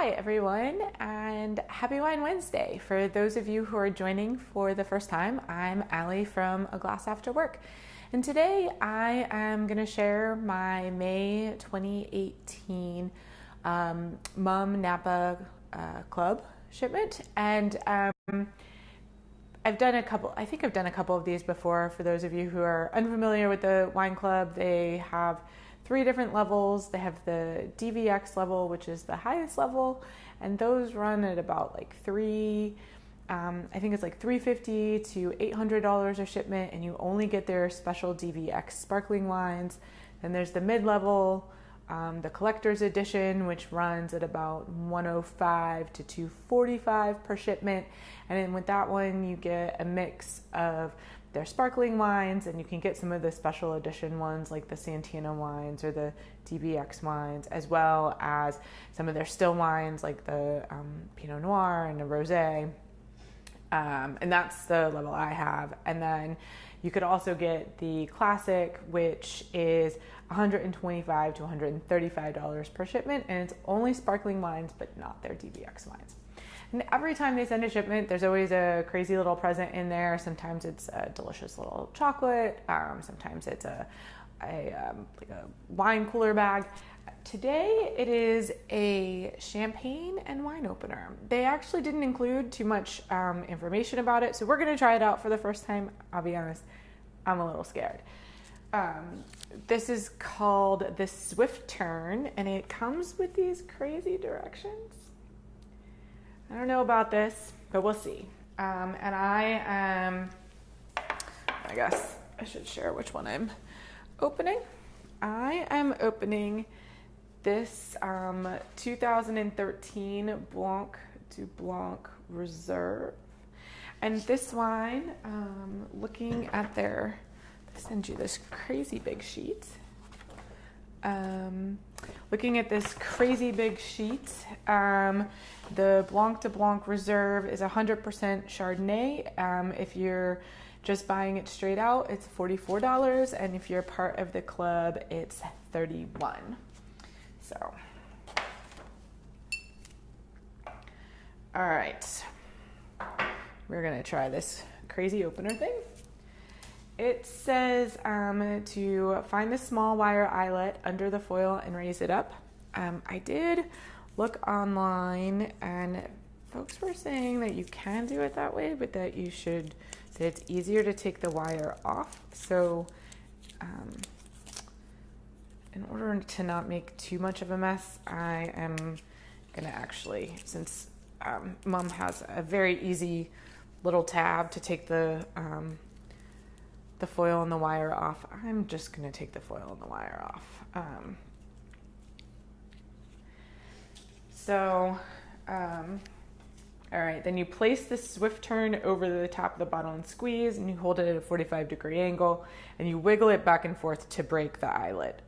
Hi everyone, and happy Wine Wednesday. For those of you who are joining for the first time, I'm Allie from A Glass After Work. And today I am going to share my May 2018 Mumm Napa Club shipment. And I've done a couple of these before. For those of you who are unfamiliar with the wine club, they have 3 different levels. They have the DVX level, which is the highest level, and those run at about like I think it's like $350 to $800 a shipment, and you only get their special DVX sparkling wines. Then there's the mid-level, the collector's edition, which runs at about $105 to $245 per shipment. And then with that one, you get a mix of their sparkling wines, and you can get some of the special edition ones like the Santana wines or the DVX wines, as well as some of their still wines like the Pinot Noir and the Rosé. And that's the level I have. And then you could also get the classic, which is $125 to $135 per shipment, and it's only sparkling wines, but not their DVX wines. And every time they send a shipment, there's always a crazy little present in there. Sometimes it's a delicious little chocolate. Sometimes it's like a wine cooler bag. Today it is a champagne and wine opener. They actually didn't include too much information about it, so we're going to try it out for the first time. I'll be honest, I'm a little scared. This is called the Swift Turn, and it comes with these crazy directions. I don't know about this, but we'll see. And I guess I should share which one I'm opening. I am opening this 2013 Blanc du Blanc Reserve. And this wine, looking at they send you this crazy big sheet. Looking at this crazy big sheet, the Blanc de Blanc Reserve is 100% Chardonnay. If you're just buying it straight out, it's $44, and if you're part of the club, it's $31. So, all right, we're gonna try this crazy opener thing. It says to find the small wire eyelet under the foil and raise it up. I did look online, and folks were saying that you can do it that way, but that it's easier to take the wire off. So in order to not make too much of a mess, I am gonna actually, since Mom has a very easy little tab to take the foil and the wire off, I'm just going to take the foil and the wire off. All right, then you place the Swift Turn over the top of the bottle and squeeze, and you hold it at a 45-degree angle, and you wiggle it back and forth to break the eyelet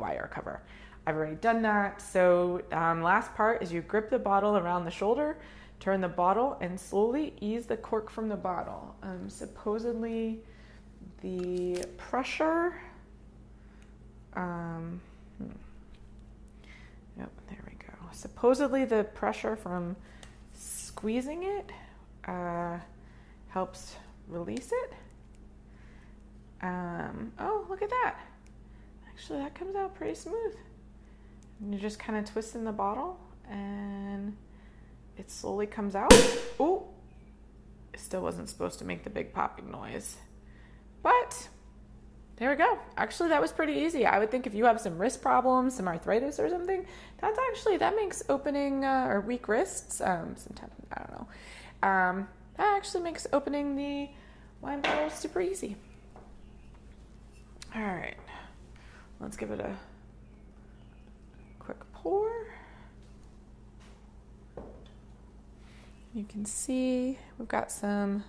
wire cover. I've already done that. So last part is you grip the bottle around the shoulder, turn the bottle, and slowly ease the cork from the bottle. Supposedly the pressure, yep, there we go. Supposedly the pressure from squeezing it helps release it. Oh, look at that. Actually, that comes out pretty smooth. And you're just kind of twisting the bottle, and it slowly comes out. Oh, it still wasn't supposed to make the big popping noise. But there we go. Actually, that was pretty easy. I would think if you have some wrist problems, some arthritis or something, that makes opening, or weak wrists, sometimes, I don't know. That actually makes opening the wine bottle super easy. All right, let's give it a quick pour. You can see we've got some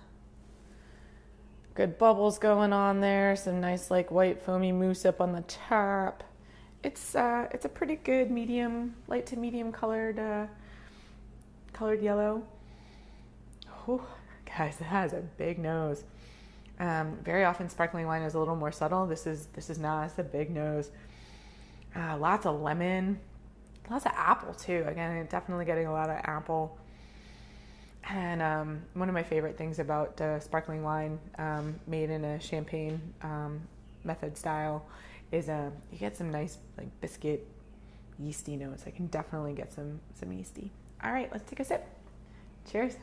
good bubbles going on there, some nice like white foamy mousse up on the top. It's a pretty good light to medium colored yellow. Oh, guys, it has a big nose. Very often sparkling wine is a little more subtle. This is not. It's a big nose. Lots of lemon. Lots of apple too. Again, definitely getting a lot of apple. And one of my favorite things about sparkling wine made in a champagne method style is you get some nice like biscuit yeasty notes. I can definitely get some yeasty. All right, let's take a sip. Cheers.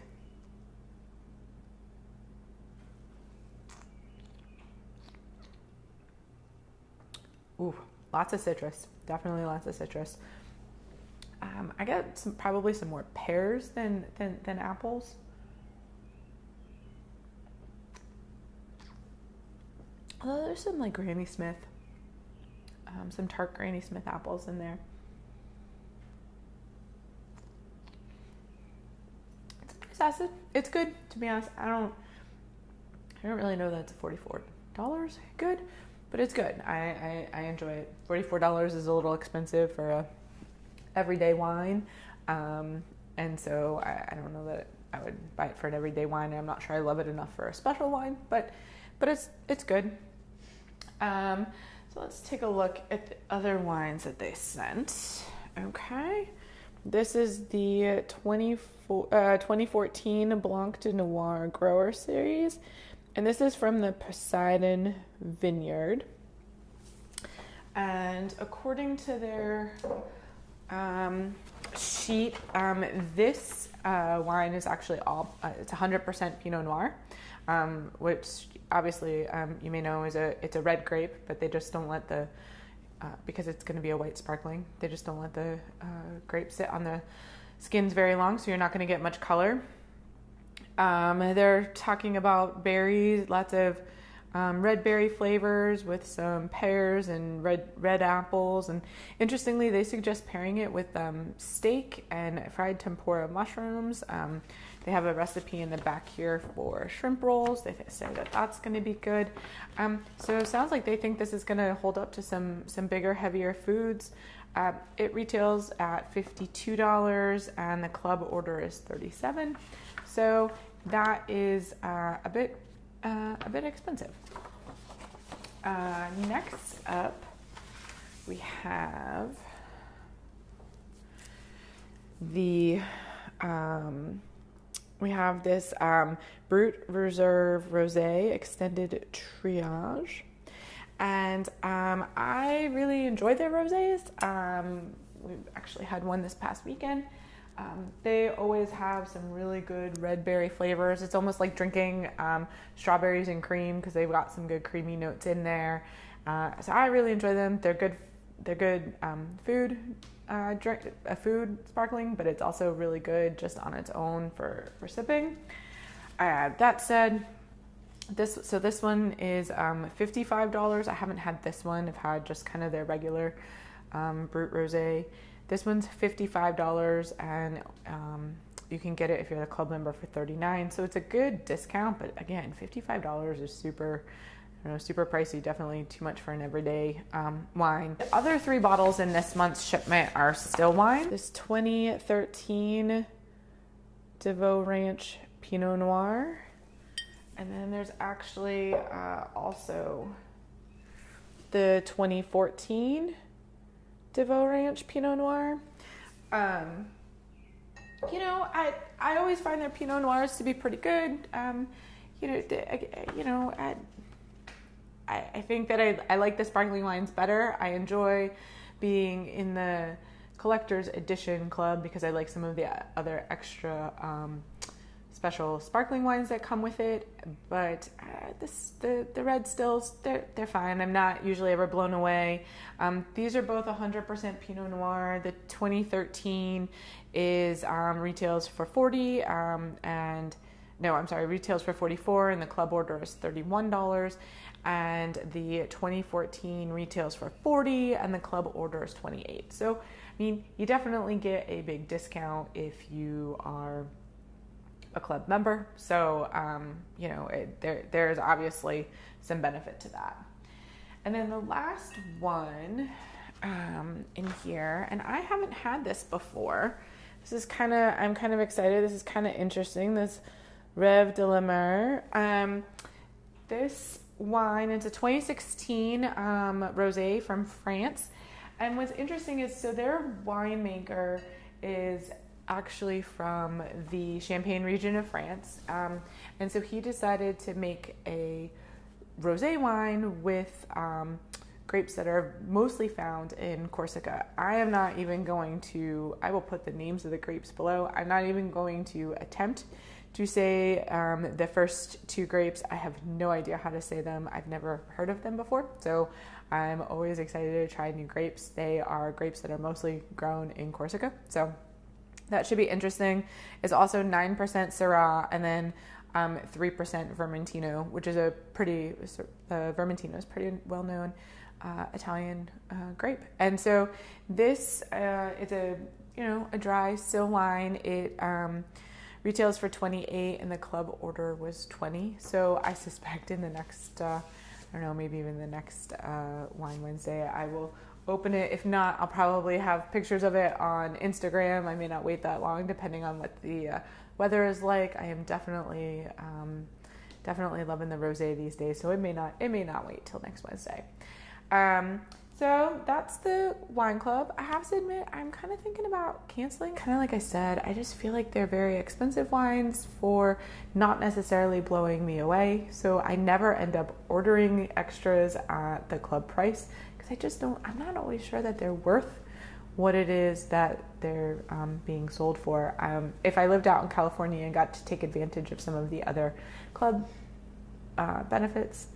Ooh, lots of citrus. Definitely lots of citrus. I get probably some more pears than apples. Although there's some like Granny Smith, some tart Granny Smith apples in there. It's pretty acid. It's good, to be honest. I don't really know that it's $44 good, but it's good. I enjoy it. $44 is a little expensive for a everyday wine, and so I don't know that I would buy it for an everyday wine. I'm not sure I love it enough for a special wine, but it's good. So let's take a look at the other wines that they sent. Okay, this is the 2014 Blanc de Noir Grower Series, and this is from the Poseidon Vineyard. And according to their sheet, this wine is actually it's 100% Pinot Noir, which obviously you may know it's a red grape, but they just don't let because it's going to be a white sparkling, they just don't let the grape sit on the skins very long, so you're not going to get much color. They're talking about berries, lots of red berry flavors with some pears and red apples, and interestingly they suggest pairing it with steak and fried tempura mushrooms. They have a recipe in the back here for shrimp rolls. They say that that's going to be good. So it sounds like they think this is going to hold up to some bigger, heavier foods. It retails at $52 and the club order is $37. So that is a bit expensive. Next up, we have this BRUT Reserve Rosé Extended Triage, and I really enjoyed their rosés. We actually had one this past weekend. They always have some really good red berry flavors. It's almost like drinking strawberries and cream because they've got some good creamy notes in there. So I really enjoy them. They're good. They're good food sparkling, but it's also really good just on its own for sipping. That said, this one is $55. I haven't had this one. I've had just kind of their regular BRUT Rosé. This one's $55, and you can get it if you're the club member for $39. So it's a good discount, but again, $55 is super pricey. Definitely too much for an everyday wine. The other 3 bottles in this month's shipment are still wine. This 2013 Devo Ranch Pinot Noir, and then there's actually also the 2014 Devo Ranch Pinot Noir. I always find their Pinot Noirs to be pretty good. I think that I like the sparkling wines better. I enjoy being in the collector's edition club because I like some of the other extra special sparkling wines that come with it. But the red stills, they're fine. I'm not usually ever blown away. These are both 100% Pinot Noir. The 2013 is retails for $40, retails for $44, and the club order is $31. And the 2014 retails for $40, and the club order is $28. So, I mean, you definitely get a big discount if you are a club member. So, there's obviously some benefit to that. And then the last one in here, and I haven't had this before. I'm kind of excited. This is kind of interesting. This Rêve de la Mer. This wine, it's a 2016 rosé from France, And what's interesting is, so their winemaker is actually from the Champagne region of France. And so he decided to make a rosé wine with grapes that are mostly found in Corsica. I am not even going to, I will put the names of the grapes below. I'm not even going to attempt to say the first two grapes. I have no idea how to say them. I've never heard of them before. So I'm always excited to try new grapes. They are grapes that are mostly grown in Corsica. So that should be interesting. It's also 9% SYRAH and then 3% Vermentino, which is a pretty, Vermentino is pretty well-known Italian grape. And so this is a dry still wine. It retails for $28 and the club order was $20. So I suspect in the next, I don't know, maybe even the next Wine Wednesday, I will open it. If not, I'll probably have pictures of it on Instagram. I may not wait that long depending on what the weather is like. I am definitely loving the rosé these days, so it may not wait till next Wednesday. So that's the wine club. I have to admit, I'm kind of thinking about canceling. Kind of like I said, I just feel like they're very expensive wines for not necessarily blowing me away. So I never end up ordering extras at the club price because I just don't, I'm not always sure that they're worth what it is that they're being sold for. If I lived out in California and got to take advantage of some of the other club benefits,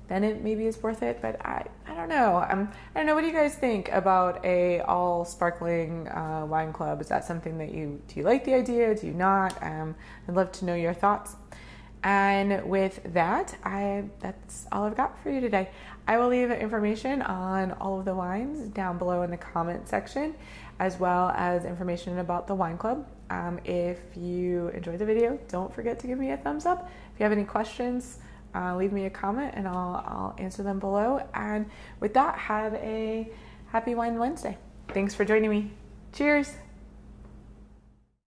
then it maybe is worth it, but I don't know. I don't know. What do you guys think about a all sparkling wine club? Is that something that do you like the idea? Do you not? I'd love to know your thoughts. And with that, that's all I've got for you today. I will leave information on all of the wines down below in the comment section, as well as information about the wine club. If you enjoyed the video, don't forget to give me a thumbs up. If you have any questions, leave me a comment and I'll answer them below. And with that, have a happy Wine Wednesday. Thanks for joining me. Cheers.